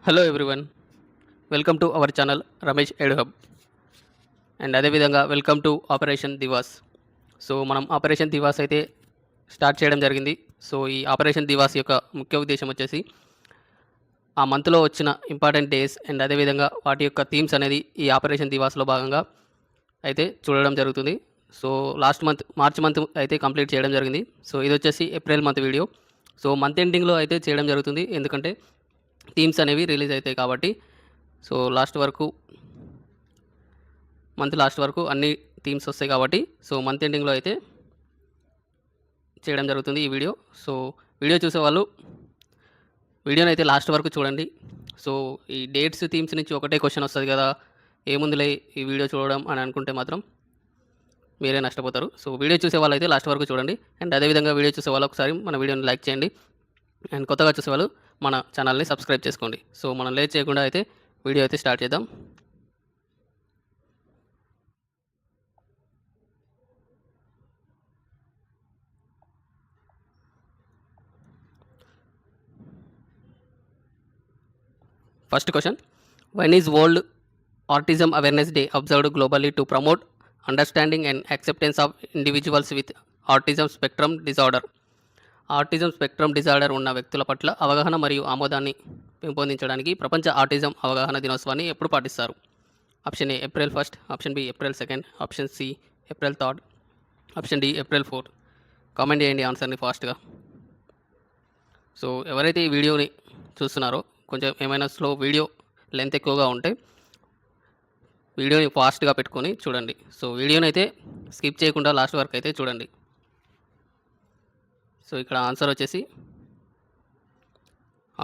Hello everyone, welcome to our channel Ramesh Ed Hub. And అదేవిధంగా welcome to operation Diwas. So మనం operation Diwas అయితే start చేయడం జరిగింది. సో ఈ ఆపరేషన్ దివాస్ యొక్క ముఖ్య ఉద్దేశం వచ్చేసి ఆ మంత్లో వచ్చిన ఇంపార్టెంట్ డేస్ అండ్ అదేవిధంగా వాటి యొక్క థీమ్స్ అనేది ఈ ఆపరేషన్ దివాస్లో భాగంగా అయితే చూడడం జరుగుతుంది. So last month March month అయితే కంప్లీట్ చేయడం జరిగింది. సో ఇది వచ్చేసి April month video. So month ఎండింగ్లో అయితే చేయడం జరుగుతుంది, ఎందుకంటే థీమ్స్ అనేవి రిలీజ్ అవుతాయి కాబట్టి. సో మంత్ లాస్ట్ వరకు అన్ని థీమ్స్ వస్తాయి కాబట్టి సో మంత్ ఎండింగ్లో అయితే చేయడం జరుగుతుంది ఈ వీడియో. సో వీడియో చూసేవాళ్ళు వీడియోని అయితే లాస్ట్ వరకు చూడండి. సో ఈ డేట్స్ థీమ్స్ నుంచి ఒకటే క్వశ్చన్ వస్తుంది కదా, ఏముందిలే ఈ వీడియో చూడడం అని అనుకుంటే మాత్రం మీరే నష్టపోతారు. సో వీడియో చూసే వాళ్ళు అయితే లాస్ట్ వరకు చూడండి. అండ్ అదేవిధంగా వీడియో చూసే వాళ్ళు ఒకసారి మన వీడియోని లైక్ చేయండి. అండ్ కొత్తగా చూసేవాళ్ళు మన ఛానల్ని సబ్స్క్రైబ్ చేసుకోండి. సో మనం లేట్ చేయకుండా అయితే వీడియో అయితే స్టార్ట్ చేద్దాం. First question, when is World Autism Awareness Day observed globally to promote understanding and acceptance of individuals with autism spectrum disorder? Autism spectrum disorder ఉన్న వ్యక్తుల పట్ల అవగాహన మరియు ఆమోదాన్ని పెంపొందించడానికి ప్రపంచ ఆటిజం అవగాహన దినోత్సవాన్ని ఎప్పుడు పాటిస్తారు? Option A April 1, option B April 2, option C April 3, option D April 4. Comment చేయండి ఆన్సర్ని ఫాస్ట్గా. సో ఎవరైతే ఈ వీడియోని చూస్తున్నారో కొంచెం ఏమైనా వీడియో లెంత్ ఎక్కువగా ఉంటే వీడియోని ఫాస్ట్గా పెట్టుకొని చూడండి. సో వీడియోని అయితే స్కిప్ చేయకుండా లాస్ట్ వరకు అయితే చూడండి. సో ఇక్కడ ఆన్సర్ వచ్చేసి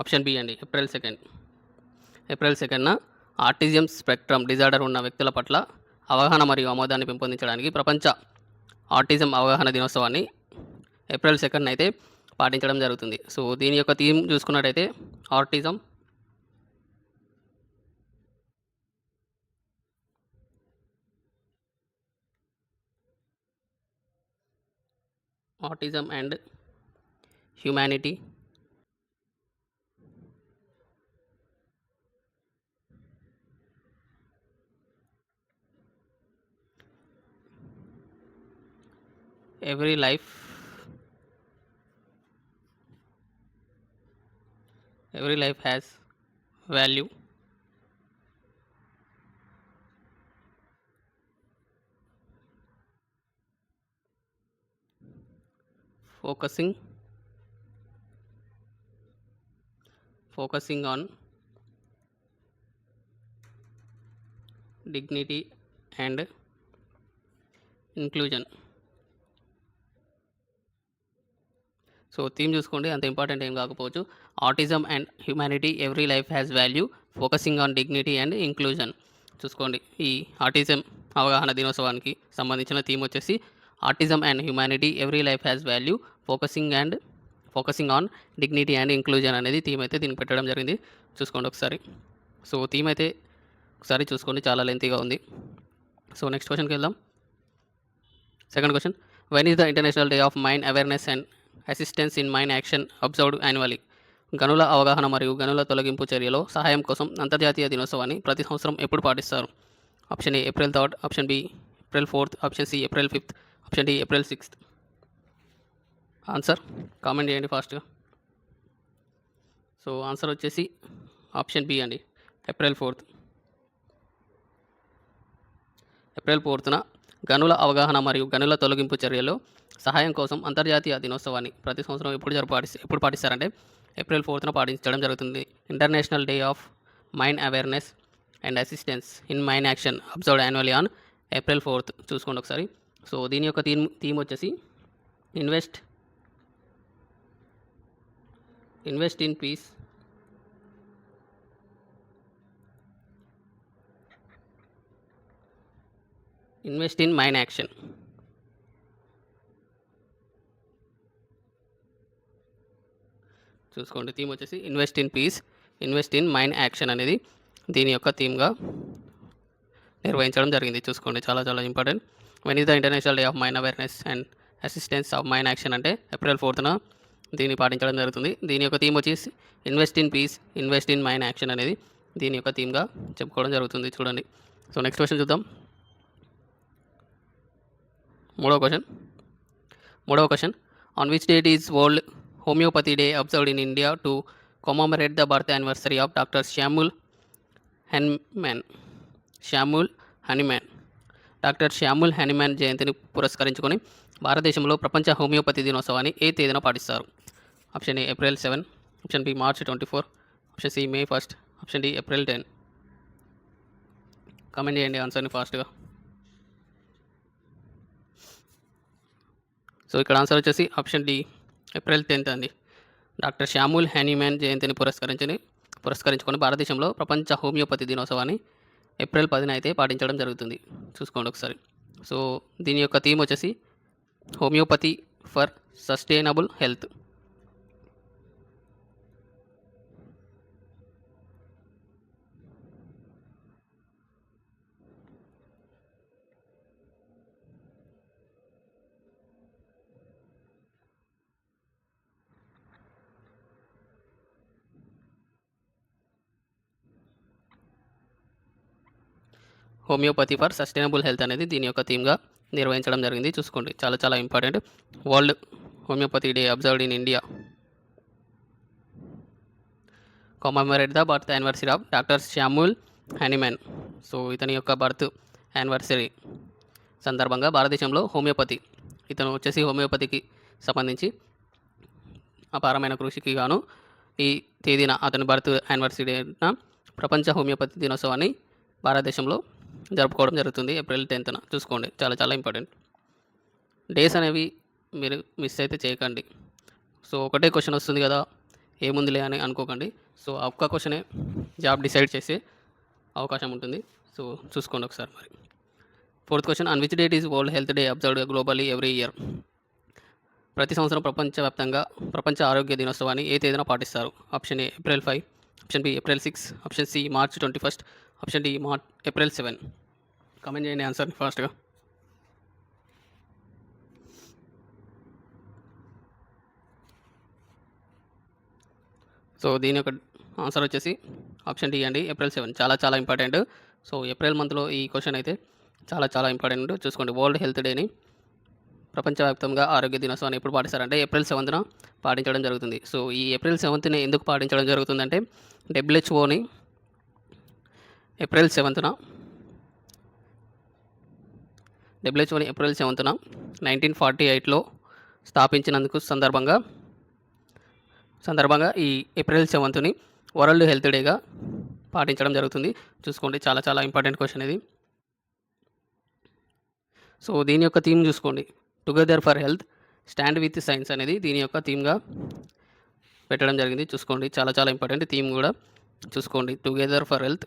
ఆప్షన్ బి అండి, ఏప్రిల్ 2. ఏప్రిల్ 2న ఆటిజం స్పెక్ట్రమ్ డిజార్డర్ ఉన్న వ్యక్తుల పట్ల అవగాహన మరియు ఆమోదాన్ని పెంపొందించడానికి ప్రపంచ ఆటిజం అవగాహన దినోత్సవాన్ని ఏప్రిల్ 2న అయితే పాటించడం జరుగుతుంది. సో దీని యొక్క థీమ్ చూసుకున్నట్టయితే autism and humanity, every life has value, focusing on dignity and inclusion. So theme చూసుకోండి, అంత ఇంపార్టెంట్ ఏం కాకపోవచ్చు. Autism and humanity, every life has value, focusing on dignity and inclusion. చూసుకోండి, ఈ ఆటిజం అవగాహన దినోత్సవానికి సంబంధించిన థీమ్ వచ్చేసి autism and humanity, every life has value, focusing on dignity and inclusion అనేది థీమ్ అయితే దీనికి పెట్టడం జరిగింది. చూసుకోండి ఒకసారి. సో థీమ్ అయితే ఒకసారి చూసుకోండి, చాలా లెంతీగా ఉంది. సో నెక్స్ట్ క్వశ్చన్కి వెళ్దాం. Second question, when is the international day of mine awareness and assistance in mine action observed annually? గనుల అవగాహన మరియు గనుల తొలగింపు చర్యలో సహాయం కోసం అంతర్జాతీయ దినోత్సవాన్ని ప్రతి సంవత్సరం ఎప్పుడు పాటిస్తారు? Option A April 3, option B April 4, option C April 5, option D April 6. Answer comment చేయండి ఫాస్ట్గా. సో ఆన్సర్ వచ్చేసి ఆప్షన్ బి అండి, ఏప్రిల్ 4. ఏప్రిల్ 4న గనుల అవగాహన మరియు గనుల తొలగింపు చర్యలో సహాయం కోసం అంతర్జాతీయ దినోత్సవాన్ని ప్రతి సంవత్సరం ఎప్పుడు పాటిస్తారంటే ఏప్రిల్ 4న పాటించడం జరుగుతుంది. International day of mine awareness and assistance in mine action observed annually on April 4. చూసుకోండి ఒకసారి. సో దీని యొక్క థీమ్ వచ్చేసి invest in peace, invest in mine action. చూసుకోండి, థీమ్ వచ్చేసి invest in peace, invest in mine action అనేది దీని యొక్క థీమ్గా నిర్వహించడం జరిగింది. చూసుకోండి, చాలా చాలా important. When is the international day of mine awareness and assistance of mine action అంటే ఏప్రిల్ 4న దీన్ని పాటించడం జరుగుతుంది. దీని యొక్క థీమ్ వచ్చేసి invest in peace, invest in mine action అనేది దీని యొక్క థీమ్గా చెప్పుకోవడం జరుగుతుంది. చూడండి. సో నెక్స్ట్ క్వశ్చన్ చూద్దాం. మూడవ question on which date is world homeopathy day observed in India to commemorate the birth anniversary of doctor Samuel Hahnemann. Doctor Samuel Hahnemann జయంతిని పురస్కరించుకొని భారతదేశంలో ప్రపంచ హోమియోపతి దినోత్సవాన్ని ఏ తేదీన పాటిస్తారు? Option A April 7, option B March 24, option C May 1, option D April 10. Comment చేయండి ఆన్సర్ని ఫాస్ట్గా. సో ఇక్కడ ఆన్సర్ వచ్చేసి ఆప్షన్ డి ఏప్రిల్ 10 అండి. డాక్టర్ శ్యాముల్ హనీమాన్ జయంతిని పురస్కరించుకొని భారతదేశంలో ప్రపంచ హోమియోపతి దినోత్సవాన్ని ఏప్రిల్ 10న అయితే పాటించడం జరుగుతుంది. చూసుకోండి ఒకసారి. సో దీని యొక్క థీమ్ వచ్చేసి homeopathy for sustainable health. Homeopathy for sustainable health అనేది దీని యొక్క థీమ్గా నిర్వహించడం జరిగింది. చూసుకోండి, చాలా చాలా important. World homeopathy day observed in India commemorate the birth anniversary of doctor Samuel Hahnemann. So ఇతని యొక్క బర్త్ యానివర్సరీ సందర్భంగా భారతదేశంలో ఇతను వచ్చేసి హోమియోపతికి సంబంధించి అపారమైన కృషికి గాను ఈ తేదీన అతని బర్త్ యానివర్సరీ డేన ప్రపంచ హోమియోపతి దినోత్సవాన్ని భారతదేశంలో జరుపుకోవడం జరుగుతుంది ఏప్రిల్ 10న. చూసుకోండి, చాలా చాలా ఇంపార్టెంట్. డేస్ అనేవి మీరు మిస్ అయితే చేయకండి. సో ఒకటే క్వశ్చన్ వస్తుంది కదా, ఏముందిలే అని అనుకోకండి. సో ఆ ఒక్క క్వశ్చనే జాబ్ డిసైడ్ చేసే అవకాశం ఉంటుంది. సో చూసుకోండి ఒకసారి. మరి 4th question on which date is World Health Day observed globally every year. ప్రతి సంవత్సరం ప్రపంచవ్యాప్తంగా ప్రపంచ ఆరోగ్య దినోత్సవాన్ని ఏ తేదీన పాటిస్తారు? Option A April 5, option B April 6, option C March 21, option D April 7. Comment చేయండి ఆన్సర్ని ఫాస్ట్గా. సో దీని యొక్క ఆన్సర్ వచ్చేసి ఆప్షన్ డి అండి, ఏప్రిల్ 7. చాలా చాలా ఇంపార్టెంట్. సో ఏప్రిల్ మంత్లో ఈ క్వశ్చన్ అయితే చాలా చాలా ఇంపార్టెంట్. చూసుకోండి, వరల్డ్ హెల్త్ డేని ప్రపంచవ్యాప్తంగా ఆరోగ్య దినోత్సవాన్ని ఎప్పుడు పాటిస్తారంటే ఏప్రిల్ 7న పాటించడం జరుగుతుంది. సో ఈ ఏప్రిల్ 7ని ఎందుకు పాటించడం జరుగుతుందంటే డబ్ల్యూహెచ్ఓని ఏప్రిల్ 7న 1948లో స్థాపించినందుకు సందర్భంగా ఈ ఏప్రిల్ 7ని వరల్డ్ హెల్త్ డేగా పాటించడం జరుగుతుంది. చూసుకోండి, చాలా చాలా ఇంపార్టెంట్ క్వశ్చన్ ఇది. సో దీని యొక్క థీమ్ చూసుకోండి, together for health stand with science అనేది దీని యొక్క థీమ్గా పెట్టడం జరిగింది. చూసుకోండి, చాలా చాలా ఇంపార్టెంట్ థీమ్ కూడా. చూసుకోండి, together for health.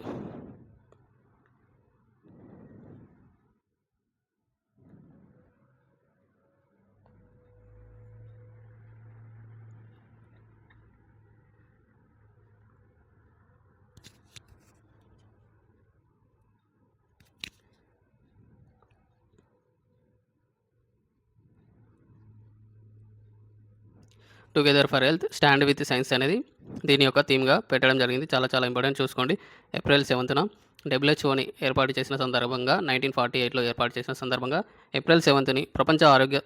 Together for health stand with science అనేది దీని యొక్క థీమ్గా పెట్టడం జరిగింది. చాలా చాలా ఇంపార్టెంట్. చూసుకోండి, ఏప్రిల్ 7న డబ్ల్యూహెచ్ఓని ఏర్పాటు చేసిన సందర్భంగా 1948లో ఏర్పాటు చేసిన సందర్భంగా ఏప్రిల్ 7ని ప్రపంచ ఆరోగ్య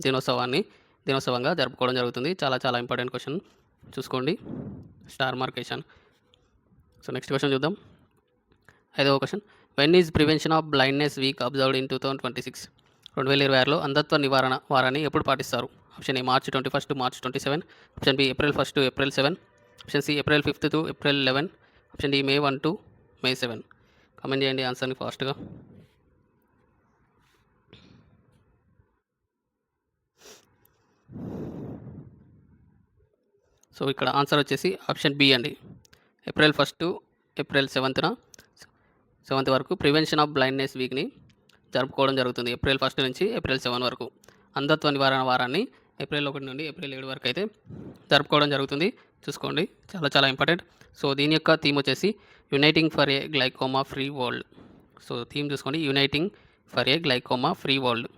దినోత్సవంగా జరుపుకోవడం జరుగుతుంది. చాలా చాలా ఇంపార్టెంట్ క్వశ్చన్. చూసుకోండి, స్టార్ మార్కేషన్. సో నెక్స్ట్ క్వశ్చన్ చూద్దాం. 5వ question, when is prevention of blindness week observed in 2026. 2026లో అంధత్వ నివారణ వారాన్ని ఎప్పుడు పాటిస్తారు? Option A March 21 to March 27, option B April 1 to April 7, option C April 5 to April 11, option D May 1 to May 7. Comment చేయండి ఆన్సర్ని ఫాస్ట్గా. సో ఇక్కడ ఆన్సర్ వచ్చేసి ఆప్షన్ బి అండి, ఏప్రిల్ 1 టు ఏప్రిల్ 7th వరకు ప్రివెన్షన్ ఆఫ్ బ్లైండ్నెస్ వీక్ని జరుపుకోవడం జరుగుతుంది. April 1 నుంచి ఏప్రిల్ 7 వరకు అంధత్వ నివారణ వారాన్ని ఏప్రిల్ 1 నుండి ఏప్రిల్ 7 వరకు అయితే జరుపుకోవడం జరుగుతుంది. చూసుకోండి, చాలా చాలా ఇంపార్టెంట్. సో దీని యొక్క థీమ్ వచ్చేసి uniting for a glaucoma free world. So theme చూసుకోండి, uniting for a glaucoma free world.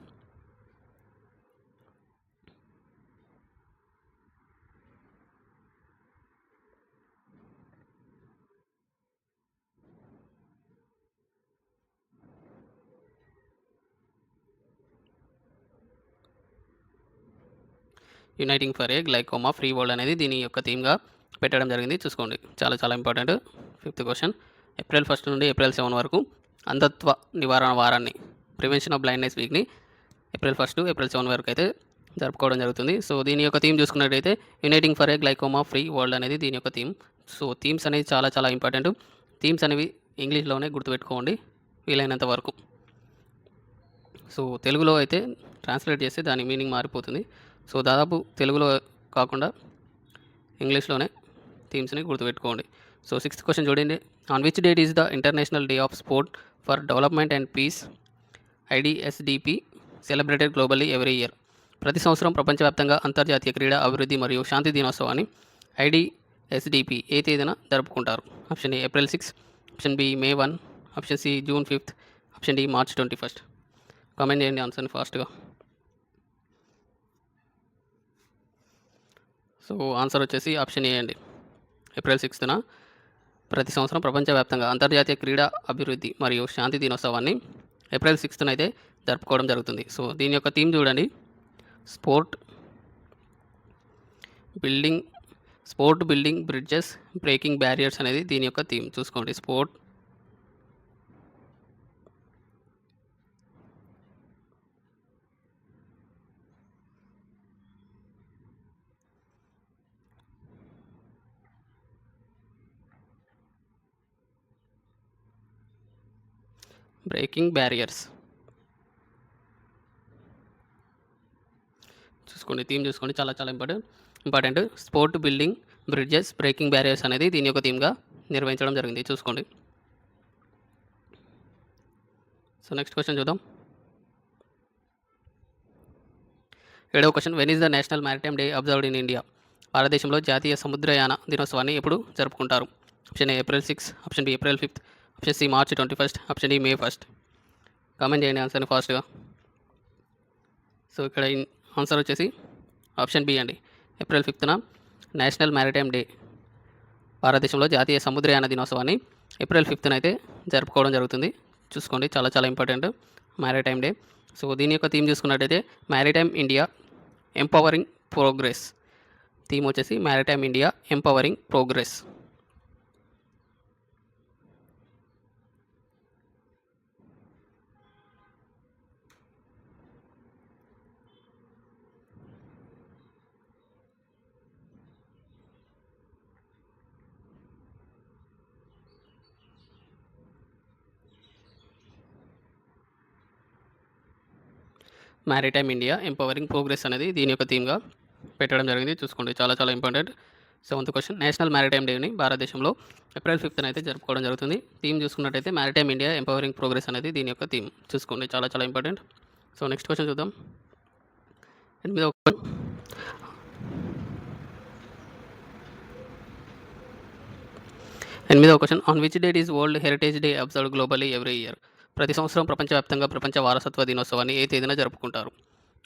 Uniting for a glaucoma free world అనేది దీని యొక్క థీమ్గా పెట్టడం జరిగింది. చూసుకోండి, చాలా చాలా ఇంపార్టెంట్. 5th క్వశ్చన్, ఏప్రిల్ 1 నుండి ఏప్రిల్ 7 వరకు అంధత్వ నివారణ వారాన్ని, ప్రివెన్షన్ ఆఫ్ బ్లైండ్నెస్ వీక్ని ఏప్రిల్ 1 టు ఏప్రిల్ 7 వరకు అయితే జరుపుకోవడం జరుగుతుంది. సో దీని యొక్క థీమ్ చూసుకున్నట్టయితే uniting for a glaucoma free world అనేది దీని యొక్క థీమ్. సో థీమ్స్ అనేది చాలా చాలా ఇంపార్టెంట్. థీమ్స్ అనేవి ఇంగ్లీష్లోనే గుర్తుపెట్టుకోండి వీలైనంత వరకు. సో తెలుగులో అయితే ట్రాన్స్లేట్ చేస్తే దాని మీనింగ్ మారిపోతుంది. సో దాదాపు తెలుగులో కాకుండా ఇంగ్లీష్లోనే థీమ్స్ని గుర్తుపెట్టుకోండి. సో 6th క్వశ్చన్ చూడండి, on which date is the international day of sport for development and peace IDSDP celebrated globally every year? ప్రతి సంవత్సరం ప్రపంచవ్యాప్తంగా అంతర్జాతీయ క్రీడా అభివృద్ధి మరియు శాంతి దినోత్సవాన్ని ఐడిఎస్డిపి ఏ తేదీన జరుపుకుంటారు? Option A April 6, option B May 1, option C June 5, option D March 21. Comment చేయండి ఆన్సర్ని ఫాస్ట్గా. సో ఆన్సర్ వచ్చేసి ఆప్షన్ ఏ అండి. ఏప్రిల్ 6న ప్రతి సంవత్సరం ప్రపంచవ్యాప్తంగా అంతర్జాతీయ క్రీడా అభివృద్ధి మరియు శాంతి దినోత్సవాన్ని ఏప్రిల్ 6న అయితే జరుపుకోవడం జరుగుతుంది. సో దీని యొక్క థీమ్ చూడండి, sport building bridges breaking barriers అనేది దీని యొక్క థీమ్. చూసుకోండి, స్పోర్ట్ బ్రేకింగ్ బ్యారియర్స్. చూసుకోండి, థీమ్ చూసుకోండి, చాలా చాలా important. Sport building bridges breaking barriers అనేది దీని యొక్క థీమ్గా నిర్వహించడం జరిగింది. చూసుకోండి. సో నెక్స్ట్ క్వశ్చన్ చూద్దాం. 7వ question, when is the national maritime day observed in India? భారతదేశంలో జాతీయ సముద్రయాన దినోత్సవాన్ని ఎప్పుడు జరుపుకుంటారు? Option A April 6, option B April 5, option C March 21, option D May 1. Comment చేయండి ఆన్సర్ని ఫాస్ట్గా. సో ఇక్కడ ఆన్సర్ వచ్చేసి ఆప్షన్ బి అండి. ఏప్రిల్ 5న నేషనల్ మ్యారిటైమ్ డే, భారతదేశంలో జాతీయ సముద్రయాన దినోత్సవాన్ని ఏప్రిల్ 5న అయితే జరుపుకోవడం జరుగుతుంది. చూసుకోండి, చాలా చాలా ఇంపార్టెంట్ మ్యారిటైమ్ డే. సో దీని యొక్క థీమ్ చూసుకున్నట్టయితే maritime India empowering progress. Theme వచ్చేసి maritime India empowering progress. Maritime India empowering progress అనేది దీని యొక్క థీమ్గా పెట్టడం జరిగింది. చూసుకోండి, చాలా చాలా important. 7th question, national maritime డేని భారతదేశంలో ఏప్రిల్ 5న అయితే జరుపుకోవడం జరుగుతుంది. థీమ్ చూసుకున్నట్టయితే మ్యారిటైమ్ ఇండియా ఎంపవరింగ్ ప్రోగ్రెస్ అనేది దీని యొక్క థీమ్. చూసుకోండి, చాలా చాలా ఇంపార్టెంట్. సో నెక్స్ట్ క్వశ్చన్ చూద్దాం. 8వ question, on which date is world heritage day observed globally every year? ప్రతి సంవత్సరం ప్రపంచవ్యాప్తంగా ప్రపంచ వారసత్వ దినోత్సవాన్ని ఏ తేదీన జరుపుకుంటారు?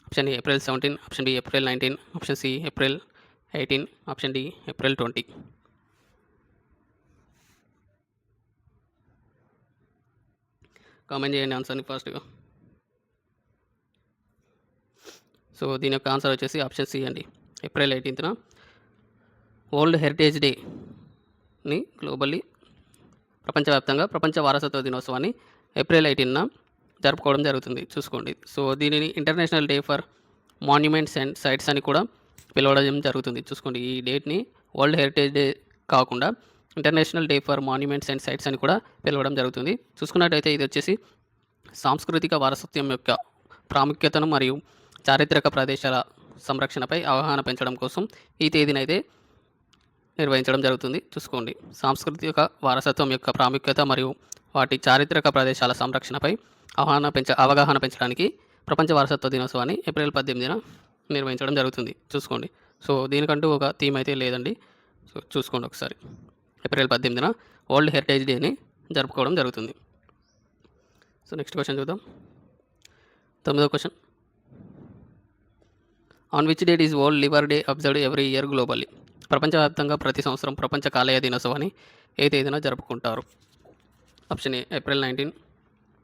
Option A April 17, option B April 19, option C April 18, option D April 20. Comment చేయండి ఆన్సర్ని ఫాస్ట్గా. సో దీని యొక్క ఆన్సర్ వచ్చేసి ఆప్షన్ సి అండి. ఏప్రిల్ 18న వరల్డ్ హెరిటేజ్ డేని గ్లోబల్లీ ప్రపంచవ్యాప్తంగా ప్రపంచ వారసత్వ దినోత్సవాన్ని ఏప్రిల్ 18న జరుపుకోవడం జరుగుతుంది. చూసుకోండి. సో దీనిని international day for monuments and sites అని కూడా పిలవడం జరుగుతుంది. చూసుకోండి, ఈ డేట్ని వరల్డ్ హెరిటేజ్ డే కాకుండా international day for monuments and sites అని కూడా పిలవడం జరుగుతుంది. చూసుకున్నట్టయితే ఇది వచ్చేసి సాంస్కృతిక వారసత్వం యొక్క ప్రాముఖ్యతను మరియు చారిత్రక ప్రదేశాల సంరక్షణపై అవగాహన పెంచడం కోసం ఈ తేదీనైతే నిర్వహించడం జరుగుతుంది. చూసుకోండి, సాంస్కృతిక వారసత్వం యొక్క ప్రాముఖ్యత మరియు వాటి చారిత్రక ప్రదేశాల సంరక్షణపై అవగాహన పెంచడానికి ప్రపంచ వారసత్వ దినోత్సవాన్ని ఏప్రిల్ 18న నిర్వహించడం జరుగుతుంది. చూసుకోండి. సో దీనికంటూ ఒక థీమ్ అయితే లేదండి. సో చూసుకోండి ఒకసారి. ఏప్రిల్ 18న వరల్డ్ హెరిటేజ్ డేని జరుపుకోవడం జరుగుతుంది. సో నెక్స్ట్ క్వశ్చన్ చూద్దాం. 9వ question, on which date is world liver day observed every year globally? ప్రపంచవ్యాప్తంగా ప్రతి సంవత్సరం ప్రపంచ కాలేయ దినోత్సవాన్ని ఏ తేదీన జరుపుకుంటారు? Option A April 19,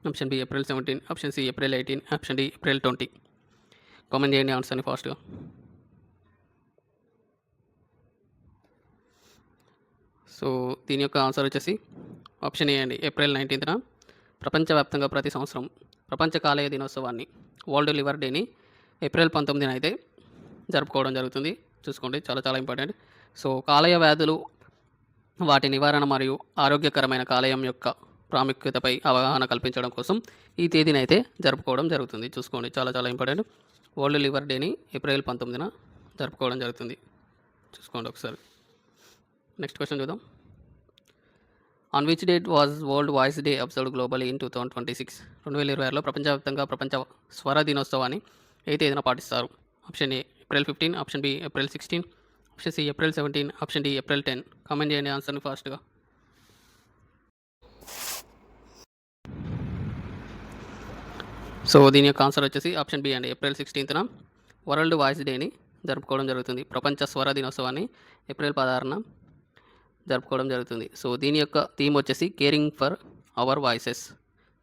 option B April 17, option C April 18, option D April 20. Comment చేయండి ఆన్సర్ని ఫాస్ట్గా. సో దీని యొక్క ఆన్సర్ వచ్చేసి ఆప్షన్ ఏ అండి. ఏప్రిల్ 19న ప్రపంచవ్యాప్తంగా ప్రతి సంవత్సరం ప్రపంచ కాలేయ దినోత్సవాన్ని, వరల్డ్ లివర్ డేని ఏప్రిల్ 19న అయితే జరుపుకోవడం జరుగుతుంది. చూసుకోండి, చాలా చాలా ఇంపార్టెంట్. సో కాలేయ వ్యాధులు, వాటి నివారణ మరియు ఆరోగ్యకరమైన కాలేయం యొక్క ప్రాముఖ్యతపై అవగాహన కల్పించడం కోసం ఈ తేదీని అయితే జరుపుకోవడం జరుగుతుంది. చూసుకోండి, చాలా చాలా ఇంపార్టెంట్. వరల్డ్ లివర్ డేని ఏప్రిల్ 19న జరుపుకోవడం జరుగుతుంది. చూసుకోండి ఒకసారి. నెక్స్ట్ క్వశ్చన్ చూద్దాం. On which date was world voice day observed globally in 2026? 2026లో ప్రపంచవ్యాప్తంగా ప్రపంచ స్వర దినోత్సవాన్ని ఏ తేదీన పాటిస్తారు? Option A April 15, option B April 16, option C April 17, option D April 10. Comment చేయండి ఆన్సర్ని ఫాస్ట్గా. సో దీని యొక్క ఆన్సర్ వచ్చేసి ఆప్షన్ బి అండి. ఏప్రిల్ 16న వరల్డ్ వాయిస్ డేని జరుపుకోవడం జరుగుతుంది. ప్రపంచ స్వర దినోత్సవాన్ని ఏప్రిల్ 16న జరుపుకోవడం జరుగుతుంది. సో దీని యొక్క థీమ్ వచ్చేసి కేరింగ్ ఫర్ అవర్ వాయిసెస్.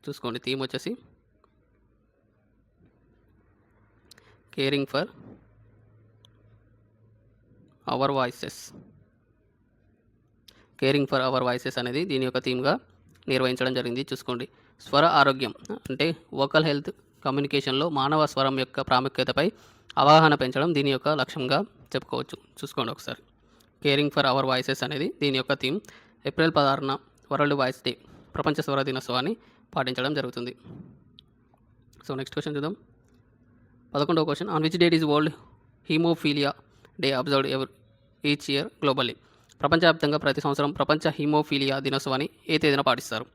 చూసుకోండి, థీమ్ వచ్చేసి caring for hour voices. Caring for hour voices అనేది దీని యొక్క థీమ్గా నిర్వహించడం జరిగింది. చూసుకోండి, స్వర ఆరోగ్యం అంటే వోకల్ హెల్త్ కమ్యూనికేషన్లో మానవ స్వరం యొక్క ప్రాముఖ్యతపై అవగాహన పెంచడం దీని యొక్క లక్ష్యంగా చెప్పుకోవచ్చు. చూసుకోండి ఒకసారి. కేరింగ్ ఫర్ అవర్ వాయిసెస్ అనేది దీని యొక్క థీమ్. ఏప్రిల్ 16న వరల్డ్ వాయిస్ డే, ప్రపంచ స్వర దినోత్సవాన్ని పాటించడం జరుగుతుంది. సో నెక్స్ట్ క్వశ్చన్ చూద్దాం. 11వ question. On which date is world haemophilia day observed each year globally? ప్రపంచవ్యాప్తంగా ప్రతి సంవత్సరం ప్రపంచ హీమోఫీలియా దినోత్సవాన్ని ఏ తేదీన పాటిస్తారు?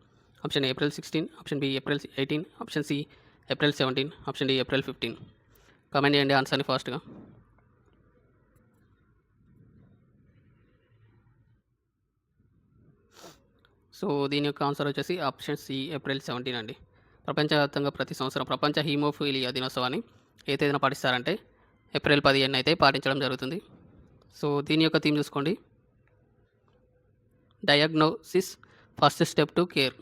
Option A April 16, option B April 18, option C April 17, option D April 15. Comment చేయండి ఆన్సర్ని ఫాస్ట్గా. సో దీని యొక్క ఆన్సర్ వచ్చేసి ఆప్షన్ సి ఏప్రిల్ 17 అండి. ప్రపంచవ్యాప్తంగా ప్రతి సంవత్సరం ప్రపంచ హీమోఫీలియా దినోత్సవాన్ని ఏ తేదీన పాటిస్తారంటే ఏప్రిల్ 15 అయితే పాటించడం జరుగుతుంది. సో దీని యొక్క థీమ్ చూసుకోండి, diagnosis first step to care.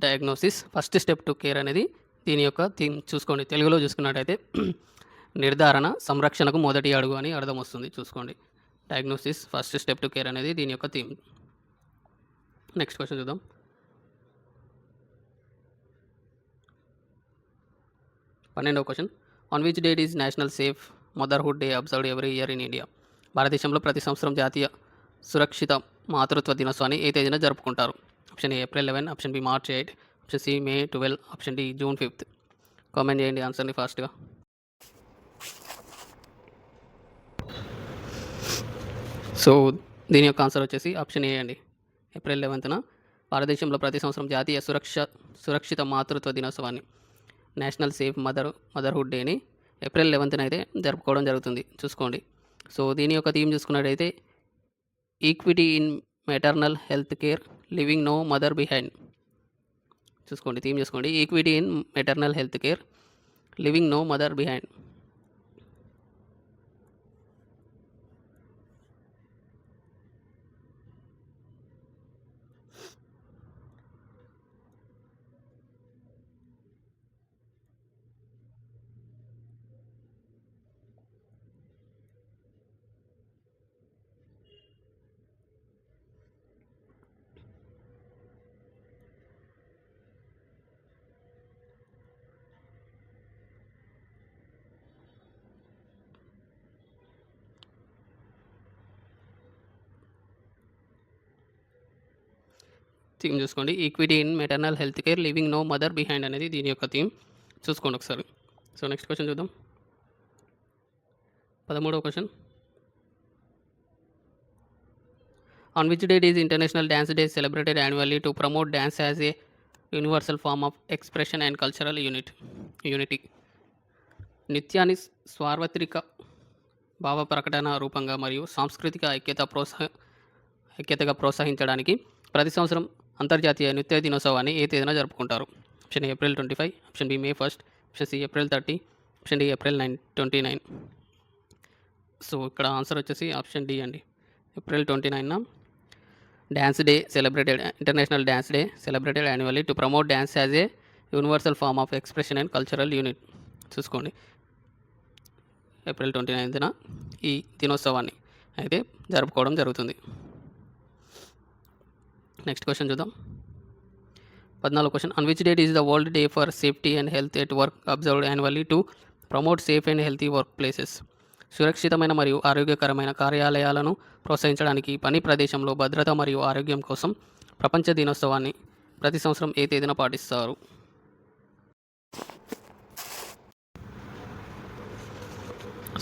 Diagnosis first step to care అనేది దీని యొక్క థీమ్. చూసుకోండి, తెలుగులో చూసుకున్నట్టయితే నిర్ధారణ సంరక్షణకు మొదటి అడుగు అని అర్థం వస్తుంది. చూసుకోండి, diagnosis first step to care అనేది దీని యొక్క థీమ్. నెక్స్ట్ క్వశ్చన్ చూద్దాం. 12వ question. On which date is national safe motherhood day observed every year in India? భారతదేశంలో ప్రతి సంవత్సరం జాతీయ సురక్షిత మాతృత్వ దినోత్సవాన్ని ఏ తేదీన జరుపుకుంటారు? Option A April 11, option B March 8, option C May 12, option D June 5. Comment చేయండి ఆన్సర్ని ఫాస్ట్గా. సో దీని యొక్క ఆన్సర్ వచ్చేసి ఆప్షన్ ఏ అండి. ఏప్రిల్ 11న భారతదేశంలో ప్రతి సంవత్సరం జాతీయ సురక్షిత మాతృత్వ దినోత్సవాన్ని, నేషనల్ సేఫ్ మదర్హుడ్ డేని ఏప్రిల్ 11న అయితే జరుపుకోవడం జరుగుతుంది. చూసుకోండి, సో దీని యొక్క థీమ్ చూసుకున్నట్టయితే equity in maternal health care, leaving no mother behind. చూసుకోండి, థీమ్ చూసుకోండి, equity in maternal health care, leaving no mother behind. Theme చూసుకోండి, equity in maternal health care, leaving no mother behind అనేది దీని యొక్క theme. చూసుకోండి ఒకసారి. So next question చూద్దాం. 13వ question. On which date is international dance day celebrated annually to promote dance as a universal form of expression and cultural unity? నృత్యాన్ని సార్వత్రిక భావ ప్రకటన రూపంగా మరియు సాంస్కృతిక ఐక్యతగా ప్రోత్సహించడానికి ప్రతి సంవత్సరం అంతర్జాతీయ నృత్య దినోత్సవాన్ని ఏ తేదీన జరుపుకుంటారు? Option A April 25, option B May 1, option C April 30, option D April 29. So ఇక్కడ ఆన్సర్ వచ్చేసి ఆప్షన్ డి అండి. ఏప్రిల్ 29న dance day celebrated international dance day celebrated annually to promote dance as a universal form of expression and cultural unit. చూసుకోండి, April 29న ఈ దినోత్సవాన్ని అయితే జరుపుకోవడం జరుగుతుంది. నెక్స్ట్ క్వశ్చన్ చూద్దాం. 14 question. On which date is the world day for safety and health at work observed annually to promote safe and healthy work places. సురక్షితమైన మరియు ఆరోగ్యకరమైన కార్యాలయాలను ప్రోత్సహించడానికి పని ప్రదేశంలో భద్రత మరియు ఆరోగ్యం కోసం ప్రపంచ దినోత్సవాన్ని ప్రతి సంవత్సరం ఏ తేదీన పాటిస్తారు?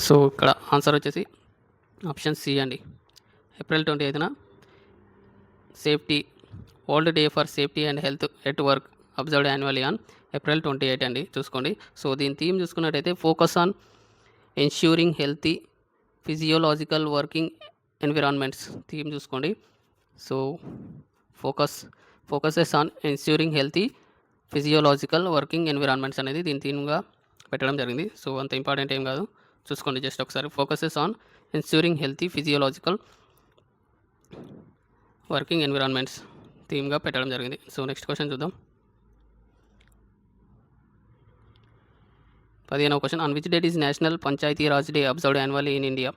సో ఇక్కడ ఆన్సర్ వచ్చేసి ఆప్షన్ సి అండి. ఏప్రిల్ 28న safety world day for safety and health at work observed annually on April 28 అండి. చూసుకోండి. సో దీని థీమ్ చూసుకున్నట్టయితే focus on ensuring healthy physiological working environments theme చూసుకోండి. So focuses on ensuring healthy physiological working environments అనేది దీని థీమ్గా పెట్టడం జరిగింది. So అంత ఇంపార్టెంట్ ఏం కాదు, చూసుకోండి జస్ట్ ఒకసారి. Focuses on ensuring healthy physiological working environments థీమ్గా పెట్టడం జరిగింది. సో నెక్స్ట్ క్వశ్చన్ చూద్దాం. 15వ question. On which date is national Panchayati Raj day observed annually in India.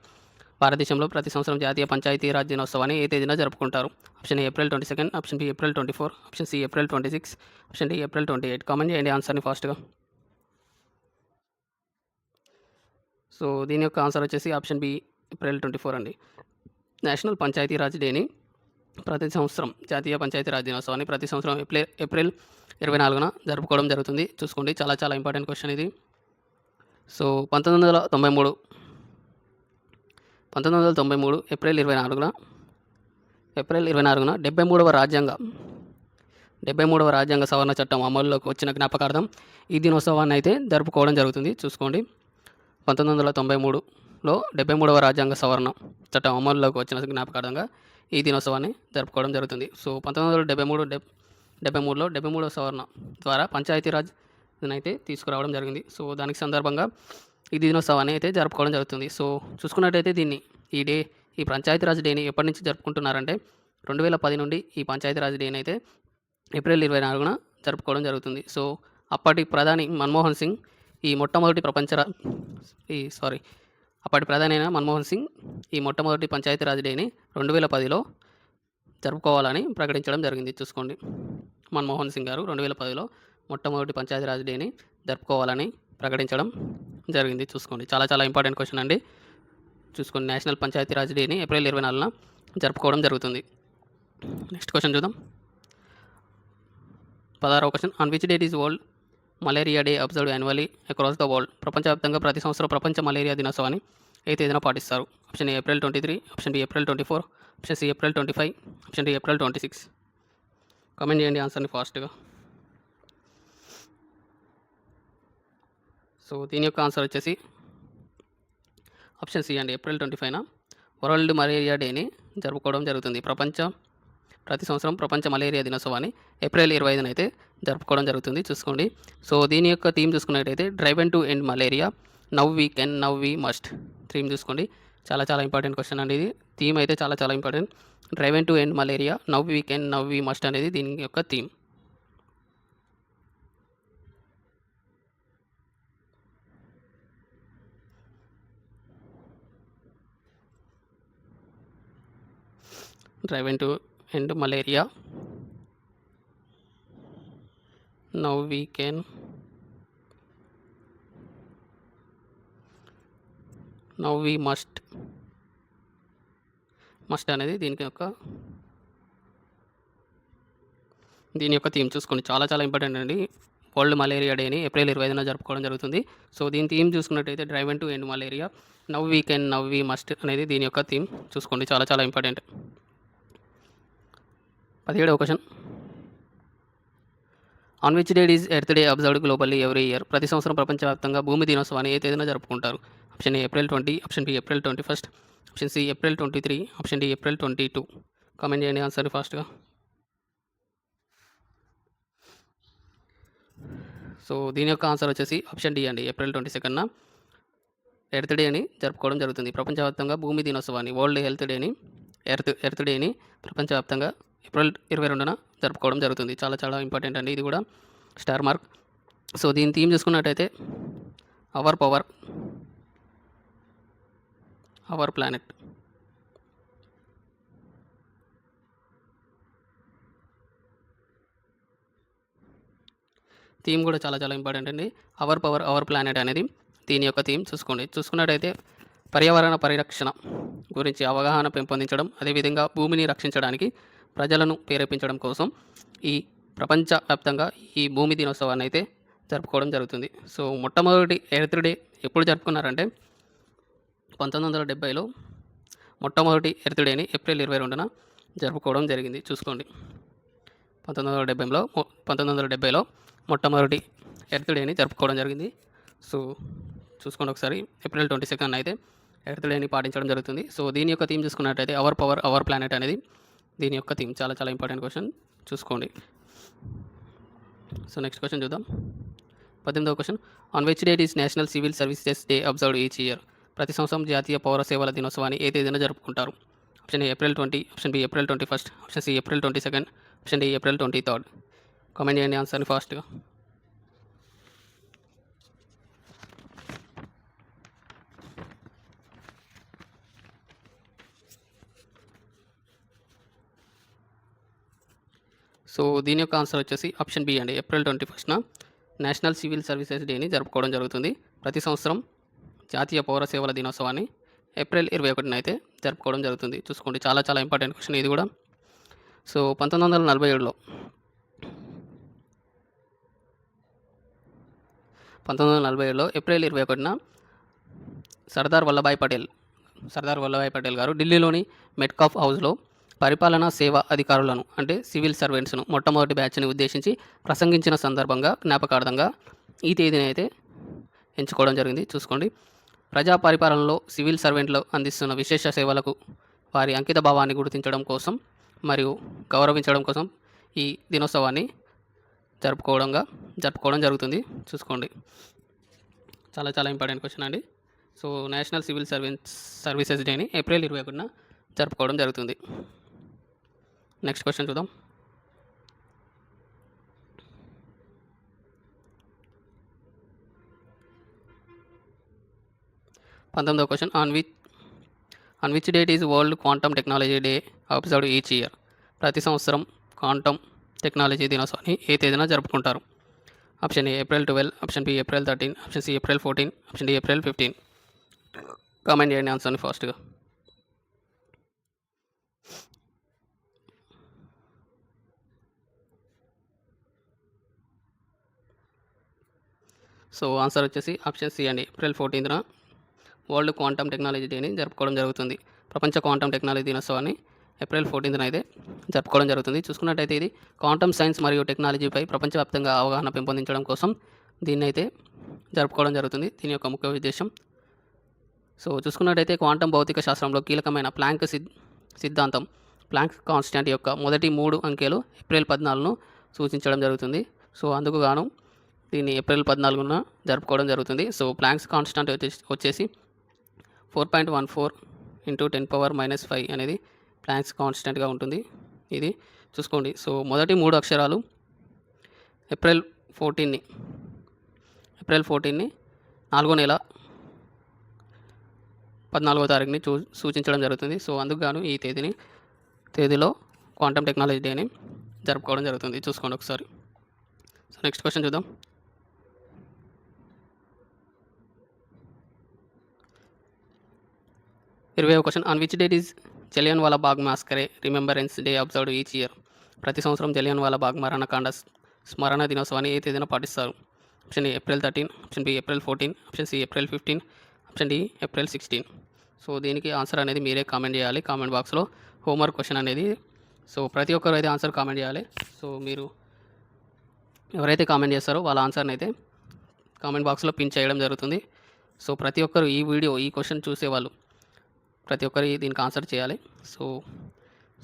భారతదేశంలో ప్రతి సంవత్సరం జాతీయ పంచాయతీరాజ్ దినోత్సవాన్ని ఏ తేదీన జరుపుకుంటారు? Option A April 22, option B April 24, option C April 26, option D April 28. Comment చేయండి ఆన్సర్ని ఫాస్ట్గా. సో దీని యొక్క ఆన్సర్ వచ్చేసి ఆప్షన్ బి ఏప్రిల్ 24 అండి. నేషనల్ పంచాయతీరాజ్ డేని ప్రతి సంవత్సరం జాతీయ పంచాయతీరాజ్ దినోత్సవాన్ని ప్రతి సంవత్సరం ఏప్రిల్ 24న జరుపుకోవడం జరుగుతుంది. చూసుకోండి, చాలా చాలా ఇంపార్టెంట్ క్వశ్చన్ ఇది. సో 1993 ఏప్రిల్ 24న 73వ రాజ్యాంగ సవరణ చట్టం అమలులోకి వచ్చిన జ్ఞాపకార్థం ఈ దినోత్సవాన్ని అయితే జరుపుకోవడం జరుగుతుంది. చూసుకోండి, 1993లో 73వ రాజ్యాంగ సవరణ చట్టం అమలులోకి వచ్చిన జ్ఞాపకార్థంగా ఈ దినోత్సవాన్ని జరుపుకోవడం జరుగుతుంది. సో 1973లో 73వ సవరణ ద్వారా పంచాయతీరాజ్ అయితే తీసుకురావడం జరిగింది. సో దానికి సందర్భంగా ఈ దినోత్సవాన్ని అయితే జరుపుకోవడం జరుగుతుంది. సో చూసుకున్నట్టయితే ఈ పంచాయతీరాజ్ డేని ఎప్పటి నుంచి జరుపుకుంటున్నారంటే 2010 నుండి ఈ పంచాయతీరాజ్ డేని అయితే ఏప్రిల్ 24న జరుపుకోవడం జరుగుతుంది. సో అప్పటి ప్రధాని మన్మోహన్ సింగ్ అప్పటి ప్రధాని అయిన మన్మోహన్ సింగ్ ఈ మొట్టమొదటి పంచాయతీరాజ్ డేని 2010లో జరుపుకోవాలని ప్రకటించడం జరిగింది. చూసుకోండి, మన్మోహన్ సింగ్ గారు 2010లో మొట్టమొదటి పంచాయతీరాజ్ డేని జరుపుకోవాలని ప్రకటించడం జరిగింది. చూసుకోండి, చాలా చాలా ఇంపార్టెంట్ క్వశ్చన్ అండి. చూసుకోండి, నేషనల్ పంచాయతీరాజ్ డేని ఏప్రిల్ 24న జరుపుకోవడం జరుగుతుంది. నెక్స్ట్ క్వశ్చన్ చూద్దాం. 16వ question. On which date is world malaria day observed annually across the world. ప్రపంచవ్యాప్తంగా ప్రతి సంవత్సరం ప్రపంచ మలేరియా దినోత్సవాన్ని ఏ తేదీన పాటిస్తారు? Option A April 23, option B April 24, option C April 25, option D April 26. Comment చేయండి ఆన్సర్ని ఫాస్ట్గా. సో దీని యొక్క ఆన్సర్ వచ్చేసి ఆప్షన్ సి అండి. ఏప్రిల్ 25న వరల్డ్ మలేరియా డేని జరుపుకోవడం జరుగుతుంది. ప్రతి సంవత్సరం ప్రపంచ మలేరియా దినోత్సవాన్ని ఏప్రిల్ 25న అయితే జరుపుకోవడం జరుగుతుంది. చూసుకోండి, సో దీని యొక్క థీమ్ చూసుకున్నట్టయితే drive and to end malaria, now we can, now we must theme చూసుకోండి. చాలా చాలా ఇంపార్టెంట్ క్వశ్చన్ అండి ఇది. థీమ్ అయితే చాలా చాలా important. Drive and to end malaria, now we can, now we must అనేది దీని యొక్క theme. Drive and to end malaria, now we can, now we must అనేది దీని యొక్క థీమ్. చూసుకోండి, చాలా చాలా ఇంపార్టెంట్ అండి. వరల్డ్ మలేరియా డేని ఏప్రిల్ 25న జరుపుకోవడం జరుగుతుంది. సో దీని థీమ్ చూసుకున్నట్టయితే drive and to end malaria, now we can, now we must అనేది దీని యొక్క థీమ్. చూసుకోండి, చాలా చాలా important. 17వ question. On which date is earth day observed globally every year. ప్రతి సంవత్సరం ప్రపంచవ్యాప్తంగా భూమి దినోత్సవాన్ని ఏ తేదీన జరుపుకుంటారు? Option A April 20, option B April 21, option C April 23, option D April 22. Comment చేయండి ఆన్సర్ ఫాస్ట్గా. సో దీని యొక్క ఆన్సర్ వచ్చేసి ఆప్షన్ డి అండి. ఏప్రిల్ 22న ఎర్త్ డేని జరుపుకోవడం జరుగుతుంది. ప్రపంచవ్యాప్తంగా భూమి దినోత్సవాన్ని, వరల్డ్ హెల్త్ డేని ఎర్త్ డేని ప్రపంచవ్యాప్తంగా ఏప్రిల్ 22న జరుపుకోవడం జరుగుతుంది. చాలా చాలా ఇంపార్టెంట్ అండి ఇది కూడా స్టార్ మార్క్. సో దీని థీమ్ చూసుకున్నట్టయితే our power our planet. Theme కూడా చాలా చాలా ఇంపార్టెంట్ అండి. అవర్ పవర్ అవర్ ప్లానెట్ అనేది దీని యొక్క థీమ్ చూసుకున్నట్టయితే పర్యావరణ పరిరక్షణ గురించి అవగాహన పెంపొందించడం, అదేవిధంగా భూమిని రక్షించడానికి ప్రజలను ప్రేరేపించడం కోసం ఈ ప్రపంచవ్యాప్తంగా ఈ భూమి దినోత్సవాన్ని అయితే జరుపుకోవడం జరుగుతుంది. సో మొట్టమొదటి ఎర్త్ డే ఎప్పుడు జరుపుకున్నారంటే 1970లో మొట్టమొదటి ఎర్త్ డేని ఏప్రిల్ 22న జరుపుకోవడం జరిగింది. చూసుకోండి 1970లో మొట్టమొదటి ఎర్త్ డేని జరుపుకోవడం జరిగింది. సో చూసుకోండి ఒకసారి ఏప్రిల్ 22 అయితే ఎర్త్ డేని పాటించడం జరుగుతుంది. సో దీని యొక్క థీమ్ చూసుకున్నట్టయితే అవర్ పవర్ అవర్ ప్లానెట్ అనేది దీని యొక్క థీమ్. చాలా చాలా ఇంపార్టెంట్ క్వశ్చన్, చూసుకోండి. సో నెక్స్ట్ క్వశ్చన్ చూద్దాం. 18వ question, on which date is national civil services day observed each year? ప్రతి సంవత్సరం జాతీయ పౌర సేవల దినోత్సవాన్ని ఏ తేదీన జరుపుకుంటారు? Option A April 20, option B April 21, option C April 22, option D April 23. Comment చేయండి ఆన్సర్ని ఫాస్ట్గా. సో దీని యొక్క ఆన్సర్ వచ్చేసి ఆప్షన్ బి అండి. ఏప్రిల్ 21న నేషనల్ సివిల్ సర్వీసెస్ డేని జరుపుకోవడం జరుగుతుంది. ప్రతి సంవత్సరం జాతీయ పౌర సేవల దినోత్సవాన్ని ఏప్రిల్ 21న అయితే జరుపుకోవడం జరుగుతుంది. చూసుకోండి, చాలా చాలా ఇంపార్టెంట్ క్వశ్చన్ ఇది కూడా. సో 1947లో ఏప్రిల్ 21న సర్దార్ వల్లభాయ్ పటేల్ గారు ఢిల్లీలోని మెట్కాఫ్ హౌస్లో పరిపాలనా సేవా అధికారులను అంటే సివిల్ సర్వెంట్స్ను మొట్టమొదటి బ్యాచ్ని ఉద్దేశించి ప్రసంగించిన సందర్భంగా జ్ఞాపకార్థంగా ఈ తేదీని అయితే ఎంచుకోవడం జరిగింది. చూసుకోండి, ప్రజా పరిపాలనలో సివిల్ సర్వెంట్లు అందిస్తున్న విశేష సేవలకు వారి అంకిత భావాన్ని గుర్తించడం కోసం మరియు గౌరవించడం కోసం ఈ దినోత్సవాన్ని జరుపుకోవడం జరుగుతుంది. చూసుకోండి, చాలా చాలా ఇంపార్టెంట్ క్వశ్చన్ అండి. సో నేషనల్ సివిల్ సర్వీసెస్ డేని ఏప్రిల్ 21న జరుపుకోవడం జరుగుతుంది. నెక్స్ట్ క్వశ్చన్ చూద్దాం. 19వ question, on which date is world quantum technology day observed each year? ప్రతి సంవత్సరం క్వాంటమ్ టెక్నాలజీ దినోత్సవాన్ని ఏ తేదీన జరుపుకుంటారు? Option A April 12, option B April 13, option C April 14, option D April 15. Comment చేయండి ఆన్సర్ని ఫాస్ట్గా. సో ఆన్సర్ వచ్చేసి ఆప్షన్ సి అండి. ఏప్రిల్ 14న వరల్డ్ క్వాంటమ్ టెక్నాలజీ డేని జరుపుకోవడం జరుగుతుంది. ప్రపంచ క్వాంటమ్ టెక్నాలజీ దినోత్సవాన్ని ఏప్రిల్ 14న అయితే జరుపుకోవడం జరుగుతుంది. చూసుకున్నట్టయితే ఇది క్వాంటమ్ సైన్స్ మరియు టెక్నాలజీపై ప్రపంచవ్యాప్తంగా అవగాహన పెంపొందించడం కోసం దీన్ని అయితే జరుపుకోవడం జరుగుతుంది. దీని యొక్క ముఖ్య ఉద్దేశం. సో చూసుకున్నట్టయితే క్వాంటమ్ భౌతిక శాస్త్రంలో కీలకమైన ప్లాంక్ సిద్ధాంతం ప్లాంక్ కాన్స్టాంట్ యొక్క మొదటి 3 అంకెలు ఏప్రిల్ 14ను సూచించడం జరుగుతుంది. సో అందుకు గాను దీన్ని ఏప్రిల్ 14న జరుపుకోవడం జరుగుతుంది. సో ప్లాంక్స్ కాన్స్టాంట్ వచ్చేసి 4.14 × 10⁻⁻5 అనేది ప్లాంక్స్ కాన్స్టాంట్గా ఉంటుంది. ఇది చూసుకోండి. సో మొదటి 3 అక్షరాలు ఏప్రిల్ 14ని 4వ నెల 14వ తారీఖుని సూచించడం జరుగుతుంది. సో అందుకు గాను ఈ తేదీలో క్వాంటమ్ టెక్నాలజీ డేని జరుపుకోవడం జరుగుతుంది. చూసుకోండి ఒకసారి. సో నెక్స్ట్ క్వశ్చన్ చూద్దాం. 20వ question, on which date is Jallianwala Bagh massacre remembrance day observed each year? ప్రతి సంవత్సరం జలియన్వాలా బాగ్ మరణకాండ స్మరణ దినోత్సవాన్ని ఏ తేదీన పాటిస్తారు? Option A April 13, option B April 14, option C April 15, option D April 16. So దీనికి ఆన్సర్ అనేది మీరే కామెంట్ చేయాలి కామెంట్ బాక్స్లో. హోంవర్క్ క్వశ్చన్ అనేది. సో ప్రతి ఒక్కరు అయితే ఆన్సర్ కామెంట్ చేయాలి. సో మీరు ఎవరైతే కామెంట్ చేస్తారో వాళ్ళ ఆన్సర్ని అయితే కామెంట్ బాక్స్లో పిన్ చేయడం జరుగుతుంది. సో ప్రతి ఒక్కరు ఈ క్వశ్చన్ చూసేవాళ్ళు ప్రతి ఒక్కరు దీనికి ఆన్సర్ చేయాలి.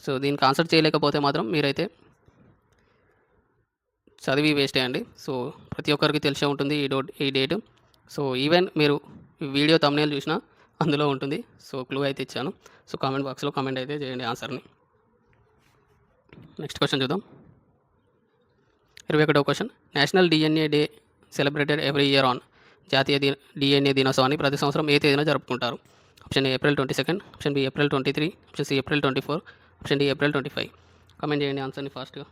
సో దీనికి ఆన్సర్ చేయలేకపోతే మాత్రం మీరైతే చదివి వేస్ట్ అయ్యండి. సో ప్రతి ఒక్కరికి తెలిసే ఉంటుంది ఈ డేట్. సో ఈవెన్ మీరు ఈ వీడియో థంబ్నెయిల్ చూసినా అందులో ఉంటుంది. సో క్లూ అయితే ఇచ్చాను. సో కామెంట్ బాక్స్లో కామెంట్ అయితే చేయండి ఆన్సర్ని. నెక్స్ట్ క్వశ్చన్ చూద్దాం. 21వ question. National DNA day celebrated every year on. జాతీయ డిఎన్ఏ దినోత్సవాన్ని ప్రతి సంవత్సరం ఏ తేదీన జరుపుకుంటారు? Option A April 22, option B April 23, option C April 24, option D April 25. Comment చేయండి ఆన్సర్ని ఫాస్ట్గా.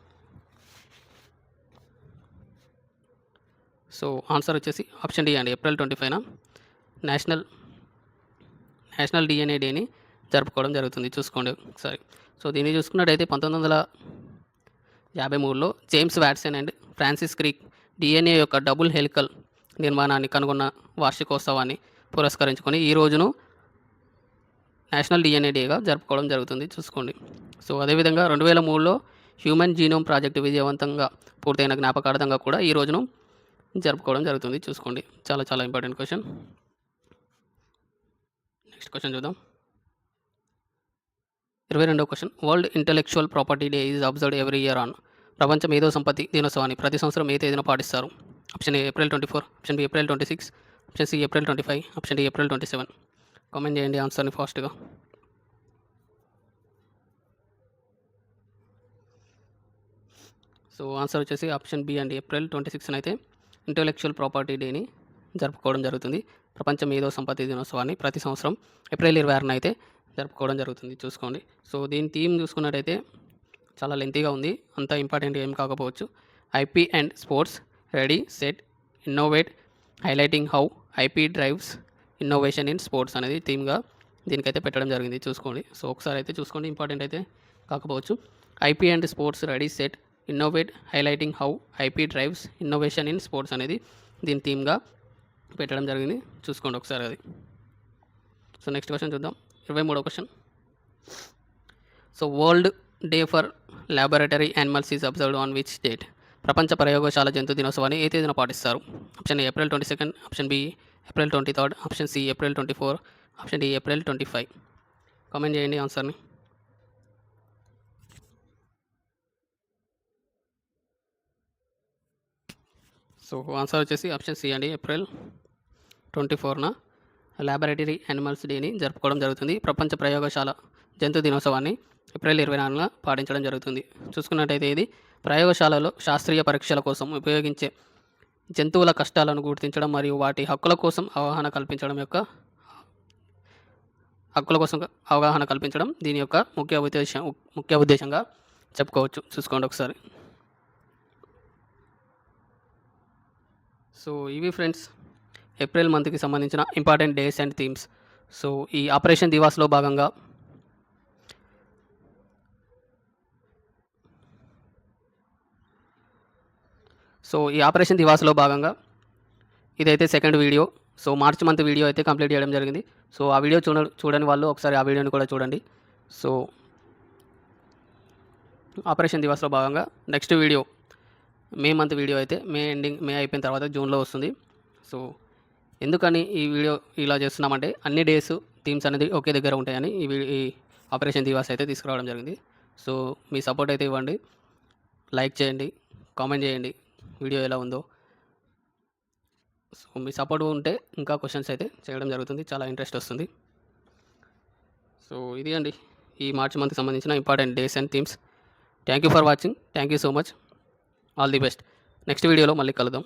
సో ఆన్సర్ వచ్చేసి ఆప్షన్ డి అండి, ఏప్రిల్ 25న నేషనల్ డిఎన్ఏ డేని జరుపుకోవడం జరుగుతుంది. చూసుకోండి ఒకసారి. సో దీన్ని చూసుకున్నట్టయితే 1953లో James Watson and Francis Crick DNA యొక్క డబుల్ హెలికల్ నిర్మాణాన్ని కనుగొన్న వార్షికోత్సవాన్ని పురస్కరించుకొని ఈ రోజును నేషనల్ డిఎన్ఏ డేగా జరుపుకోవడం జరుగుతుంది. చూసుకోండి. సో అదేవిధంగా 2003లో హ్యూమన్ జీనోమ్ ప్రాజెక్టు విజయవంతంగా పూర్తయిన జ్ఞాపకార్థంగా కూడా ఈ రోజును జరుపుకోవడం జరుగుతుంది. చూసుకోండి. చాలా చాలా ఇంపార్టెంట్ క్వశ్చన్. నెక్స్ట్ క్వశ్చన్ చూద్దాం. 22వ question. World intellectual property day is observed every year on. ప్రపంచ మేధో సంపత్తి దినోత్సవాన్ని ప్రతి సంవత్సరం ఏ తేదీన పాటిస్తారు? Option A April 24, option B April 26, option C April 25, option D April 27. Comment చేయండి ఆన్సర్ని ఫాస్ట్గా. సో ఆన్సర్ వచ్చేసి ఆప్షన్ బి అండి, ఏప్రిల్ 26 అయితే ఇంటెలెక్చువల్ ప్రాపర్టీ డేని జరుపుకోవడం జరుగుతుంది. ప్రపంచ మేధో సంపత్తి దినోత్సవాన్ని ప్రతి సంవత్సరం ఏప్రిల్ 26న అయితే జరుపుకోవడం జరుగుతుంది. చూసుకోండి. సో దీని థీమ్ చూసుకున్నట్టయితే చాలా లెంతీగా ఉంది, అంత ఇంపార్టెంట్ ఏం కాకపోవచ్చు. IP and sports ready set innovate highlighting how IP drives innovation in sports అనేది థీమ్గా దీనికైతే పెట్టడం జరిగింది. చూసుకోండి. సో ఒకసారి అయితే చూసుకోండి, ఇంపార్టెంట్ అయితే కాకపోవచ్చు. IP and sports ready set innovate highlighting how IP drives innovation in sports అనేది దీని థీమ్గా పెట్టడం జరిగింది. చూసుకోండి ఒకసారి అది. సో నెక్స్ట్ క్వశ్చన్ చూద్దాం. 23వ question. So world day for laboratory animals is observed on which date. ప్రపంచ ప్రయోగశాల జంతు దినోత్సవాన్ని ఏ తేదీన పాటిస్తారు? Option A April 22, option B April 23, option C April 24, option D April 25. Comment చేయండి ఆన్సర్ని. సో ఆన్సర్ వచ్చేసి ఆప్షన్ సి అండి, ఏప్రిల్ 24న ల్యాబొరేటరీ యానిమల్స్ డేని జరుపుకోవడం జరుగుతుంది. ప్రపంచ ప్రయోగశాల జంతు దినోత్సవాన్ని ఏప్రిల్ 24న పాటించడం జరుగుతుంది. చూసుకున్నట్టయితే ఇది ప్రయోగశాలలో శాస్త్రీయ పరీక్షల కోసం ఉపయోగించే జంతువుల కష్టాలను గుర్తించడం మరియు వాటి హక్కుల కోసం అవగాహన కల్పించడం దీని యొక్క ముఖ్య ఉద్దేశంగా చెప్పుకోవచ్చు. చూసుకోండి ఒకసారి. సో ఇవి ఫ్రెండ్స్ ఏప్రిల్ మంత్కి సంబంధించిన important days and themes. So ఈ ఆపరేషన్ దివాస్లో భాగంగా ఇదైతే second video. So March month video అయితే కంప్లీట్ చేయడం జరిగింది. సో ఆ వీడియో చూడని వాళ్ళు ఒకసారి ఆ వీడియోని కూడా చూడండి. సో ఆపరేషన్ దివాస్లో భాగంగా next video May month video అయితే మే అయిపోయిన తర్వాత జూన్లో వస్తుంది. సో ఎందుకని ఈ వీడియో ఇలా చేస్తున్నామంటే అన్ని డేస్ థీమ్స్ అనేది ఒకే దగ్గర ఉంటాయని ఈ ఆపరేషన్ దివాస్ అయితే తీసుకురావడం జరిగింది. సో మీ సపోర్ట్ అయితే ఇవ్వండి, లైక్ చేయండి, కామెంట్ చేయండి వీడియో ఎలా ఉందో. సో మీ సపోర్ట్ ఉంటే ఇంకా క్వశ్చన్స్ అయితే చేయడం జరుగుతుంది, చాలా ఇంట్రెస్ట్ వస్తుంది. సో ఇది అండి ఈ మార్చ్ మంత్కి సంబంధించిన important days and themes. Thank you for watching. Thank you so much. All the best. Next వీడియోలో మళ్ళీ కలుద్దాం.